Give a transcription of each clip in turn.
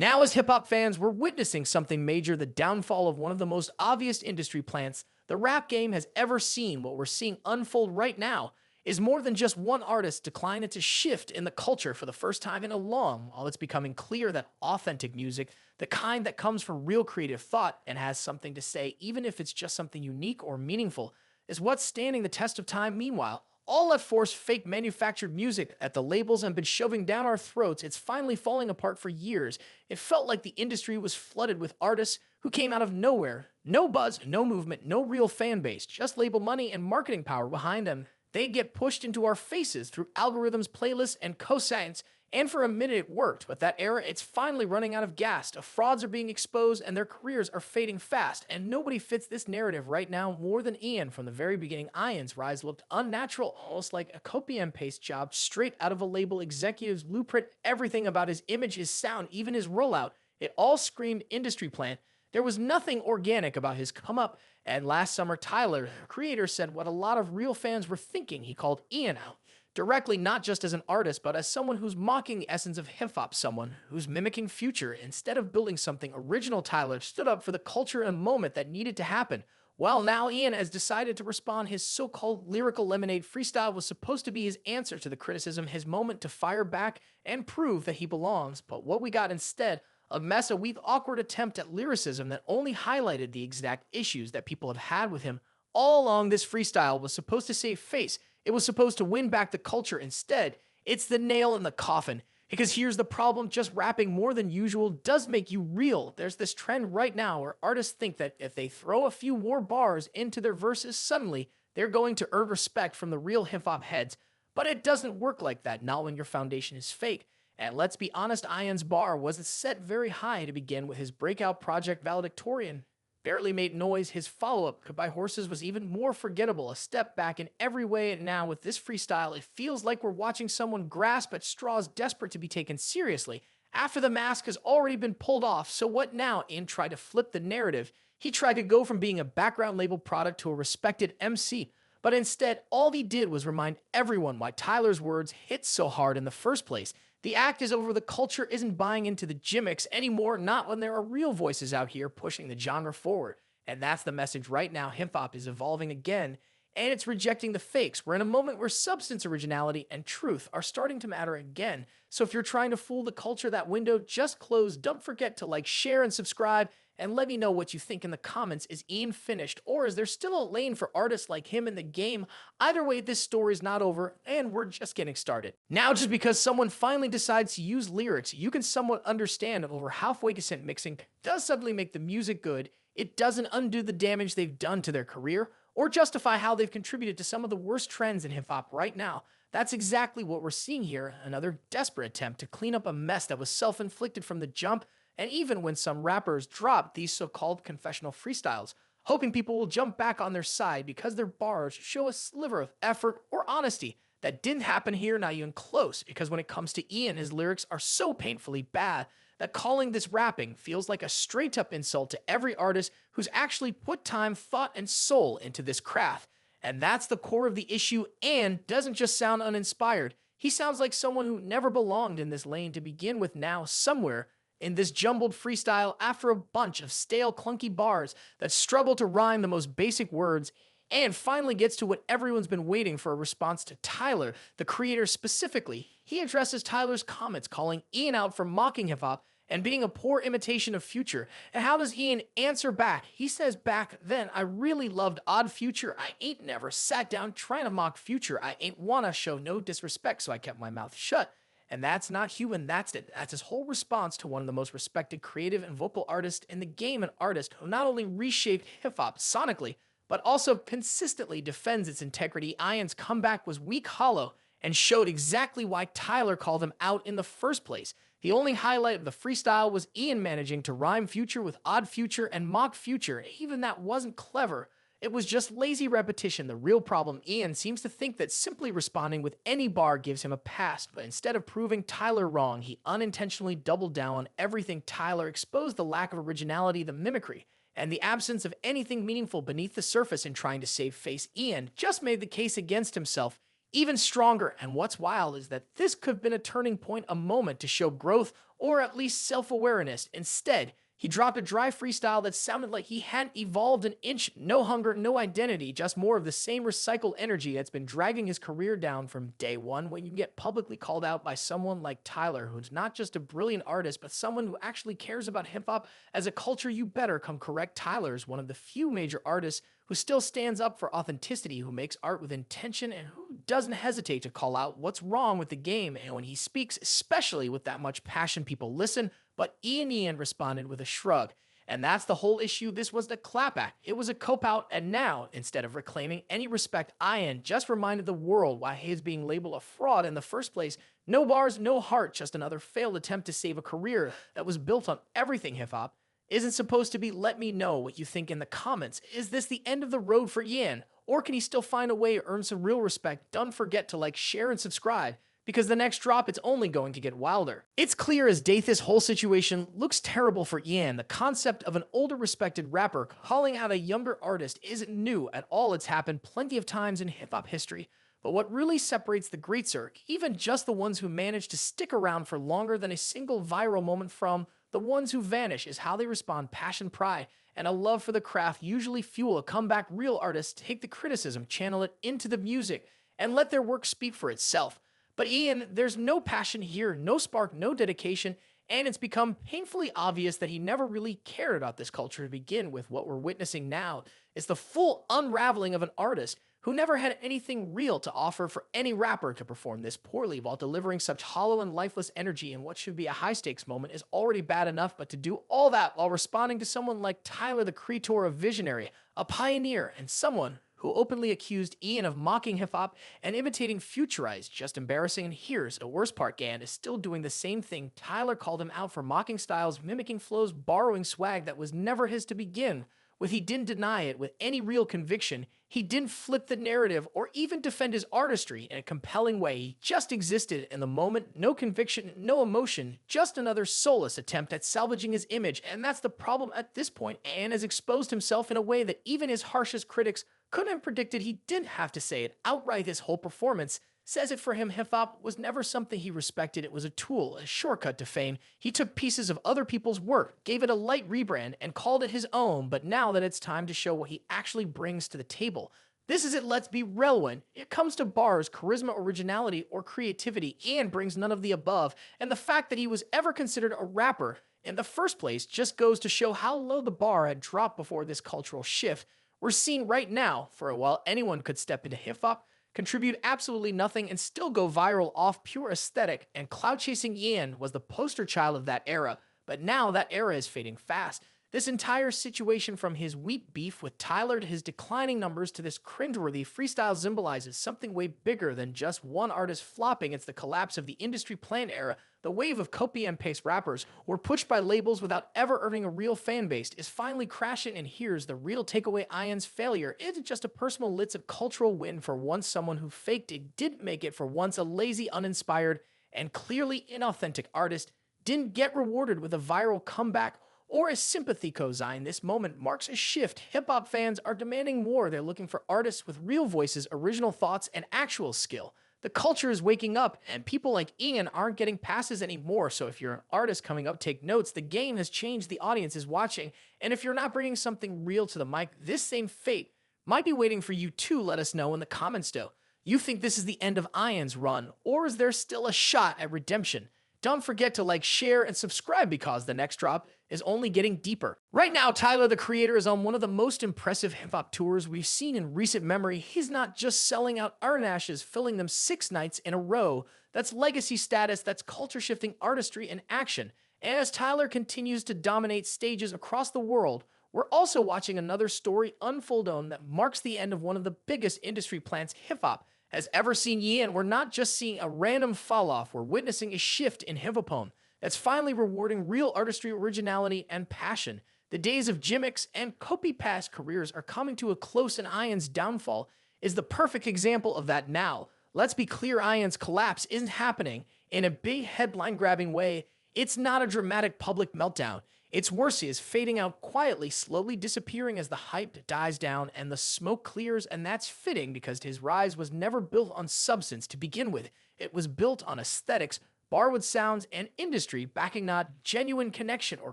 Now, as hip hop fans, we're witnessing something major, the downfall of one of the most obvious industry plants the rap game has ever seen. What we're seeing unfold right now is more than just one artist decline, it's a shift in the culture for the first time in a long, while it's becoming clear that authentic music, the kind that comes from real creative thought and has something to say, even if it's just something unique or meaningful, is what's standing the test of time. Meanwhile, all that forced fake manufactured music at the labels and been shoving down our throats, it's finally falling apart for years. It felt like the industry was flooded with artists who came out of nowhere. No buzz, no movement, no real fan base, just label money and marketing power behind them. They get pushed into our faces through algorithms, playlists, and cosigns. And for a minute it worked, but that era, it's finally running out of gas. The frauds are being exposed and their careers are fading fast. And nobody fits this narrative right now more than Ian. From the very beginning, Ian's rise looked unnatural, almost like a copy and paste job straight out of a label executive's blueprint. Everything about his image, his sound, even his rollout, it all screamed industry plant. There was nothing organic about his come up. And last summer, Tyler, the creator, said what a lot of real fans were thinking. He called Ian out directly, not just as an artist, but as someone who's mocking the essence of hip-hop, someone who's mimicking Future. Instead of building something original, Tyler stood up for the culture and moment that needed to happen. Well, now Ian has decided to respond. His so-called lyrical lemonade freestyle was supposed to be his answer to the criticism, his moment to fire back and prove that he belongs. But what we got instead, a mess, a weak, awkward attempt at lyricism that only highlighted the exact issues that people have had with him. All along, this freestyle was supposed to save face. It was supposed to win back the culture. Instead, it's the nail in the coffin. Because here's the problem, just rapping more than usual does make you real. There's this trend right now where artists think that if they throw a few more bars into their verses, suddenly they're going to earn respect from the real hip-hop heads. But it doesn't work like that, not when your foundation is fake. And let's be honest, Ian's bar wasn't set very high to begin with. His breakout project, Valedictorian, barely made noise. His follow-up, Goodbye Horses, was even more forgettable, a step back in every way. And now with this freestyle, it feels like we're watching someone grasp at straws, desperate to be taken seriously after the mask has already been pulled off. So what now? Ian tried to flip the narrative. He tried to go from being a background label product to a respected MC. But instead, all he did was remind everyone why Tyler's words hit so hard in the first place. The act is over. The culture isn't buying into the gimmicks anymore, not when there are real voices out here pushing the genre forward. And that's the message right now. Hip-hop is evolving again, and it's rejecting the fakes. We're in a moment where substance, originality, and truth are starting to matter again. So if you're trying to fool the culture, that window just closed. Don't forget to like, share, and subscribe. And let me know what you think in the comments. Is Ian finished, or is there still a lane for artists like him in the game? Either way, this story's not over, and we're just getting started. Now, just because someone finally decides to use lyrics you can somewhat understand over halfway decent mixing does suddenly make the music good, it doesn't undo the damage they've done to their career, or justify how they've contributed to some of the worst trends in hip-hop right now. That's exactly what we're seeing here, another desperate attempt to clean up a mess that was self-inflicted from the jump. And even when some rappers drop these so-called confessional freestyles, hoping people will jump back on their side because their bars show a sliver of effort or honesty. That didn't happen here, not even close, because when it comes to Ian, his lyrics are so painfully bad that calling this rapping feels like a straight-up insult to every artist who's actually put time, thought, and soul into this craft. And that's the core of the issue. And doesn't just sound uninspired. He sounds like someone who never belonged in this lane to begin with. Now, somewhere in this jumbled freestyle, after a bunch of stale, clunky bars that struggle to rhyme the most basic words, and finally gets to what everyone's been waiting for, a response to Tyler, the creator specifically. He addresses Tyler's comments, calling Ian out for mocking hip-hop and being a poor imitation of Future. And how does Ian answer back? He says back then, I really loved Odd Future. I ain't never sat down trying to mock Future. I ain't wanna show no disrespect, so I kept my mouth shut. And that's not human, that's it. That's his whole response to one of the most respected creative and vocal artists in the game, an artist who not only reshaped hip-hop sonically, but also consistently defends its integrity. Ian's comeback was weak, hollow, and showed exactly why Tyler called him out in the first place. The only highlight of the freestyle was Ian managing to rhyme Future with Odd Future and mock Future. Even that wasn't clever. It was just lazy repetition. The real problem, Ian seems to think that simply responding with any bar gives him a pass, but instead of proving Tyler wrong, he unintentionally doubled down on everything Tyler, exposed the lack of originality, the mimicry, and the absence of anything meaningful beneath the surface in trying to save face. Ian just made the case against himself even stronger. And what's wild is that this could have been a turning point, a moment to show growth or at least self-awareness. Instead, he dropped a dry freestyle that sounded like he hadn't evolved an inch. No hunger, no identity, just more of the same recycled energy that's been dragging his career down from day one. When you get publicly called out by someone like Tyler, who's not just a brilliant artist, but someone who actually cares about hip-hop as a culture, you better come correct. Tyler is one of the few major artists who still stands up for authenticity, who makes art with intention, and who doesn't hesitate to call out what's wrong with the game. And when he speaks, especially with that much passion, people listen. But Ian responded with a shrug. And that's the whole issue. This was the clapback. It was a cop-out, and now, instead of reclaiming any respect, Ian just reminded the world why he is being labeled a fraud in the first place. No bars, no heart, just another failed attempt to save a career that was built on everything hip-hop. Isn't supposed to be. Let me know what you think in the comments. Is this the end of the road for Ian? Or can he still find a way to earn some real respect? Don't forget to like, share, and subscribe, because the next drop, it's only going to get wilder. It's clear as day this whole situation looks terrible for Ian. The concept of an older respected rapper calling out a younger artist isn't new at all. It's happened plenty of times in hip-hop history. But what really separates the greats, even just the ones who manage to stick around for longer than a single viral moment from the ones who vanish, is how they respond. Passion, pride, and a love for the craft usually fuel a comeback. Real artists take the criticism, channel it into the music, and let their work speak for itself. But Ian, there's no passion here, no spark, no dedication, and it's become painfully obvious that he never really cared about this culture to begin with. What we're witnessing now is the full unraveling of an artist who never had anything real to offer for any rapper to perform this poorly while delivering such hollow and lifeless energy in what should be a high-stakes moment is already bad enough, but to do all that while responding to someone like Tyler, the creator of Visionary, a pioneer, and someone who openly accused Ian of mocking hip-hop and imitating Futurize, just embarrassing. And here's the worst part, Gan is still doing the same thing. Tyler called him out for mocking styles, mimicking flows, borrowing swag that was never his to begin with. He didn't deny it with any real conviction. He didn't flip the narrative or even defend his artistry in a compelling way. He just existed in the moment, no conviction, no emotion, just another soulless attempt at salvaging his image. And that's the problem at this point. And has exposed himself in a way that even his harshest critics couldn't have predicted. He didn't have to say it outright. His whole performance says it for him. Hip-hop was never something he respected. It was a tool, a shortcut to fame. He took pieces of other people's work, gave it a light rebrand, and called it his own. But now that it's time to show what he actually brings to the table, this is it. Let's be real. When it comes to bars, charisma, originality, or creativity, Ian brings none of the above. And the fact that he was ever considered a rapper in the first place just goes to show how low the bar had dropped before this cultural shift we're seeing right now. For a while, anyone could step into hip-hop, contribute absolutely nothing, and still go viral off pure aesthetic, and cloud-chasing Ian was the poster child of that era. But now that era is fading fast. This entire situation, from his wheat beef with Tyler to his declining numbers to this cringeworthy freestyle, symbolizes something way bigger than just one artist flopping. It's the collapse of the industry plant era. The wave of copy and paste rappers were pushed by labels without ever earning a real fan base is finally crashing. And here's the real takeaway. Ian's failure isn't just a personal, it's a cultural win. For once someone who faked it didn't make it. For once a lazy, uninspired, and clearly inauthentic artist didn't get rewarded with a viral comeback or a sympathy cosign. This moment marks a shift. Hip-hop fans are demanding more. They're looking for artists with real voices, original thoughts, and actual skill. The culture is waking up, and people like Ian aren't getting passes anymore. So if you're an artist coming up, take notes. The game has changed. The audience is watching. And if you're not bringing something real to the mic, this same fate might be waiting for you too. Let us know in the comments, though. You think this is the end of Ian's run, or is there still a shot at redemption? Don't forget to like, share, and subscribe, because the next drop is only getting deeper. Right now, Tyler, the creator, is on one of the most impressive hip-hop tours we've seen in recent memory. He's not just selling out Iron Ashes, filling them 6 nights in a row. That's legacy status, that's culture-shifting artistry in action. And as Tyler continues to dominate stages across the world, we're also watching another story unfold on that marks the end of one of the biggest industry plants hip-hop has ever seen. Ian, we're not just seeing a random fall-off, we're witnessing a shift in hip-hop that's finally rewarding real artistry, originality, and passion. The days of gimmicks and copy-paste careers are coming to a close, and Ian's downfall is the perfect example of that now. Let's be clear, Ian's collapse isn't happening in a big headline-grabbing way. It's not a dramatic public meltdown. It's worse, he is fading out quietly, slowly disappearing as the hype dies down and the smoke clears, and that's fitting because his rise was never built on substance to begin with. It was built on aesthetics, borrowed sounds, and industry backing not genuine connection or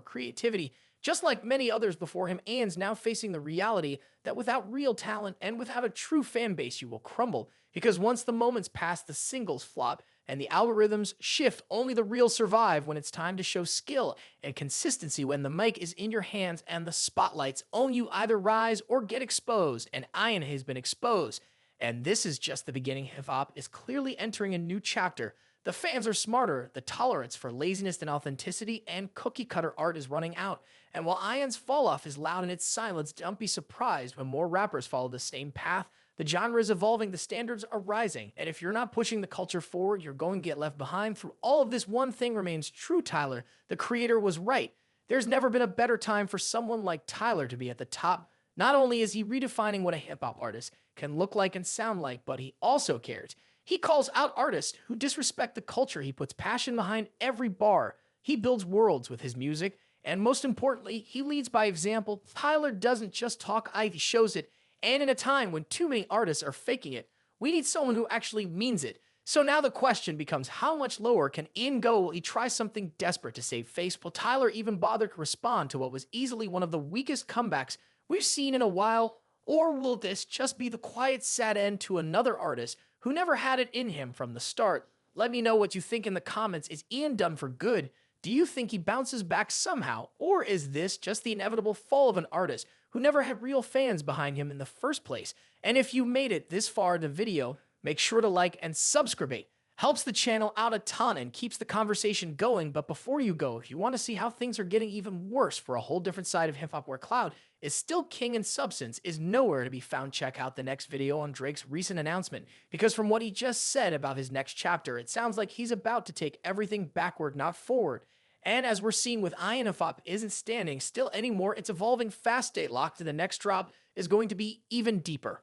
creativity. Just like many others before him, Ian's now facing the reality that without real talent and without a true fan base, you will crumble. Because once the moments pass, the singles flop, and the algorithms shift, only the real survive when it's time to show skill and consistency. When the mic is in your hands and the spotlights own you, either rise or get exposed, and Ian has been exposed. And this is just the beginning. Hip hop is clearly entering a new chapter. The fans are smarter, the tolerance for laziness and authenticity and cookie cutter art is running out. And while Ian's fall off is loud in its silence, don't be surprised when more rappers follow the same path. The genre is evolving, the standards are rising, and if you're not pushing the culture forward, you're going to get left behind. Through all of this, one thing remains true, Tyler. The creator was right. There's never been a better time for someone like Tyler to be at the top. Not only is he redefining what a hip-hop artist can look like and sound like, but he also cares. He calls out artists who disrespect the culture. He puts passion behind every bar. He builds worlds with his music, and most importantly, he leads by example. Tyler doesn't just talk, he shows it. And in a time when too many artists are faking it, we need someone who actually means it. So now the question becomes, how much lower can Ian go? Will he try something desperate to save face? Will Tyler even bother to respond to what was easily one of the weakest comebacks we've seen in a while? Or will this just be the quiet, sad end to another artist who never had it in him from the start? Let me know what you think in the comments. Is Ian done for good? Do you think he bounces back somehow? Or is this just the inevitable fall of an artist who never had real fans behind him in the first place? And if you made it this far in the video, make sure to like and subscribe. Helps the channel out a ton and keeps the conversation going. But before you go, if you want to see how things are getting even worse for a whole different side of hip-hop where Cloud is still king and substance is nowhere to be found, check out the next video on Drake's recent announcement. Because from what he just said about his next chapter, it sounds like he's about to take everything backward, not forward. And as we're seeing with Ian, HIPHOP isn't standing still anymore, it's evolving fast. Stay locked, and the next drop is going to be even deeper.